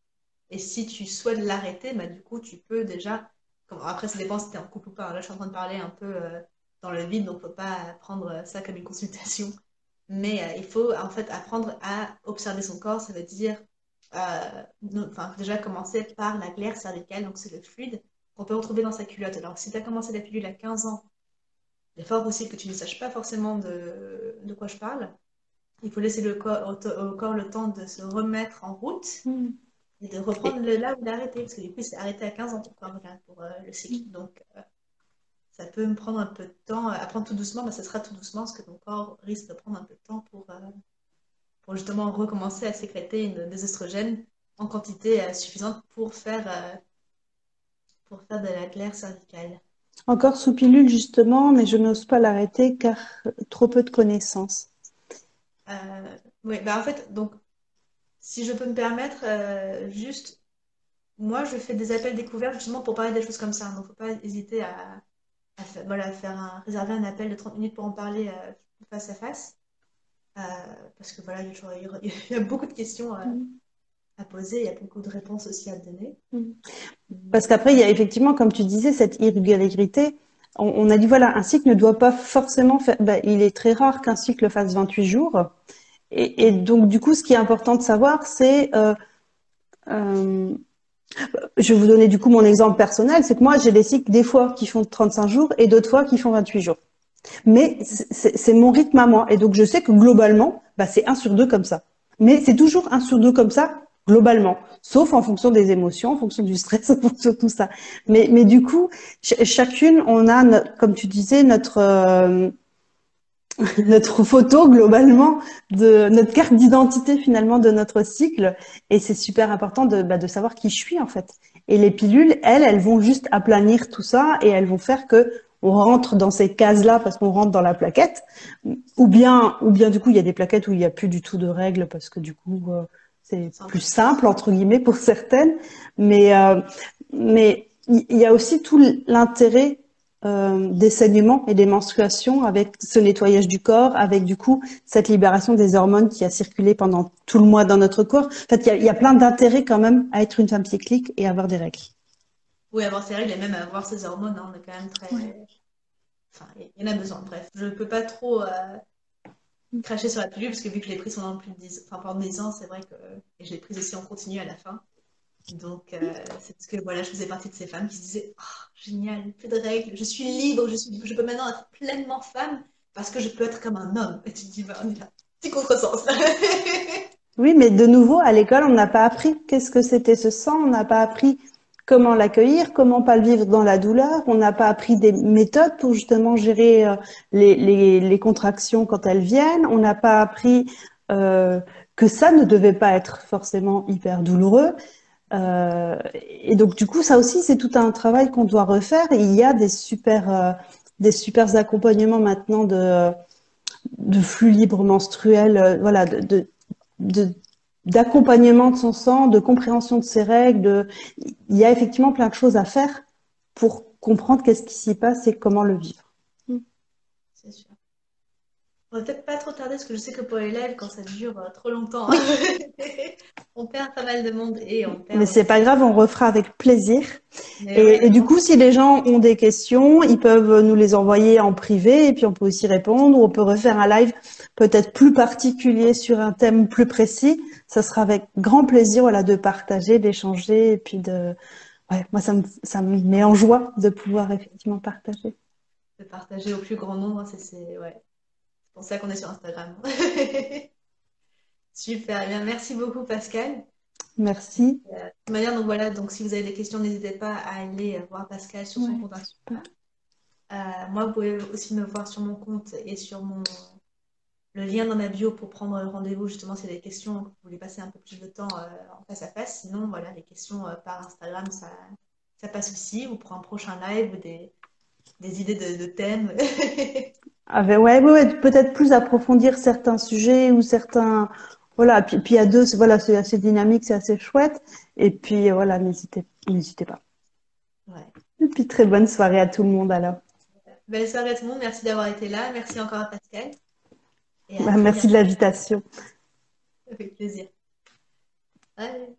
Et si tu souhaites l'arrêter, bah, du coup, tu peux déjà. Après, ça dépend si tu es en couple ou pas, hein. Là, je suis en train de parler un peu dans le vide, donc faut pas prendre ça comme une consultation. Mais il faut en fait apprendre à observer son corps. Ça veut dire enfin, déjà commencer par la glaire cervicale, donc c'est le fluide qu'on peut retrouver dans sa culotte. Alors, si tu as commencé la pilule à 15 ans, il est fort possible que tu ne saches pas forcément de quoi je parle. Il faut laisser au corps le temps de se remettre en route Mm. et de reprendre là où il a arrêté. Parce que du coup, il s'est arrêté à 15 ans pour le cycle. Donc, ça peut me prendre un peu de temps. Apprendre tout doucement, bah, ça sera tout doucement parce que ton corps risque de prendre un peu de temps pour justement recommencer à sécréter des oestrogènes en quantité suffisante pour faire de la glaire cervicale. Encore sous pilule, justement, mais je n'ose pas l'arrêter car trop peu de connaissances. Oui, bah en fait, donc, si je peux me permettre, juste, moi, je fais des appels découverts justement pour parler des choses comme ça. Donc, faut pas hésiter voilà, réserver un appel de 30 minutes pour en parler face à face. Euh, Parce que voilà, il y a beaucoup de questions Mm. à poser, il y a beaucoup de réponses aussi à donner. Mm. Parce Mais, qu'après, il y a effectivement, comme tu disais, cette irrégularité. On a dit, voilà, un cycle ne doit pas forcément faire, ben, il est très rare qu'un cycle fasse 28 jours. Et donc, du coup, ce qui est important de savoir, c'est, euh, je vais vous donner du coup mon exemple personnel, c'est que moi, j'ai des cycles des fois qui font 35 jours et d'autres fois qui font 28 jours. Mais c'est mon rythme à moi. Et donc, je sais que globalement, bah, c'est 1 sur 2 comme ça. Mais c'est toujours 1 sur 2 comme ça, globalement. Sauf en fonction des émotions, en fonction du stress, en fonction de tout ça. Mais du coup, chacune, on a, comme tu disais, notre photo globalement de notre carte d'identité finalement de notre cycle. Et c'est super important de savoir qui je suis en fait. Et les pilules, elles vont juste aplanir tout ça et elles vont faire que on rentre dans ces cases-là parce qu'on rentre dans la plaquette. Ou bien du coup, il y a des plaquettes où il n'y a plus du tout de règles parce que du coup, c'est c'est un plus peu plus. simple entre guillemets pour certaines. Mais il y a aussi tout l'intérêt des saignements et des menstruations avec ce nettoyage du corps, avec du coup cette libération des hormones qui a circulé pendant tout le mois dans notre corps. En fait, il y a plein d'intérêts quand même à être une femme cyclique et avoir des règles. Oui, avoir ses règles et même avoir ses hormones, hein, on est quand même Ouais. très. Enfin, il y en a besoin. Bref, je peux pas trop cracher sur la pilule parce que vu que je l'ai prise pendant plus de 10, enfin, pendant 10 ans, c'est vrai que. Et je l'ai prise aussi en continu à la fin. Donc, c'est parce que voilà, je faisais partie de ces femmes qui se disaient oh, génial, plus de règles, je suis libre, je peux maintenant être pleinement femme parce que je peux être comme un homme. Et tu te dis, bah, on est là. Petit contresens. Oui, mais de nouveau, à l'école, on n'a pas appris qu'est-ce que c'était ce sang, on n'a pas appris comment l'accueillir, comment pas le vivre dans la douleur, on n'a pas appris des méthodes pour justement gérer les contractions quand elles viennent, on n'a pas appris euh, que ça ne devait pas être forcément hyper douloureux. Et donc, du coup, ça aussi, c'est tout un travail qu'on doit refaire. Et il y a des super accompagnements maintenant de flux libre menstruel, voilà, de- d'accompagnement de son sang, de compréhension de ses règles. Il y a effectivement plein de choses à faire pour comprendre qu'est-ce qui s'y passe et comment le vivre. C'est sûr. On va peut-être pas trop tarder parce que je sais que pour les lives, quand ça dure trop longtemps, on perd pas mal de monde et on Mais perd c'est aussi. pas grave, on refera avec plaisir. Mais Et ouais, du coup, si les gens ont des questions, ils peuvent nous les envoyer en privé et puis on peut aussi répondre ou on peut refaire un live peut-être plus particulier sur un thème plus précis. Ça sera avec grand plaisir, voilà, de partager, d'échanger et puis ouais, moi, ça me met en joie de pouvoir effectivement partager. de partager au plus grand nombre, hein, ouais. C'est pour ça qu'on est sur Instagram. Super, eh bien, merci beaucoup Pascal. Merci. De toute manière, donc voilà, donc si vous avez des questions, n'hésitez pas à aller voir Pascal sur son Ouais, compte super. Instagram. Moi, vous pouvez aussi me voir sur mon compte et sur le lien dans ma bio pour prendre rendez-vous justement si vous avez des questions, que vous voulez passer un peu plus de temps en face à face. Sinon, voilà, les questions par Instagram, ça passe aussi, ou pour un prochain live ou des idées de thèmes. Ouais, ouais, ouais, peut-être plus approfondir certains sujets ou certains Voilà, puis à deux, voilà, c'est assez dynamique, c'est assez chouette. Et puis voilà, n'hésitez pas. Ouais. Et puis très bonne soirée à tout le monde alors. Belle soirée à tout le monde. Merci d'avoir été là. Merci encore à Pascal. Et à Bah, très merci bientôt. de l'invitation. Avec plaisir. Bye.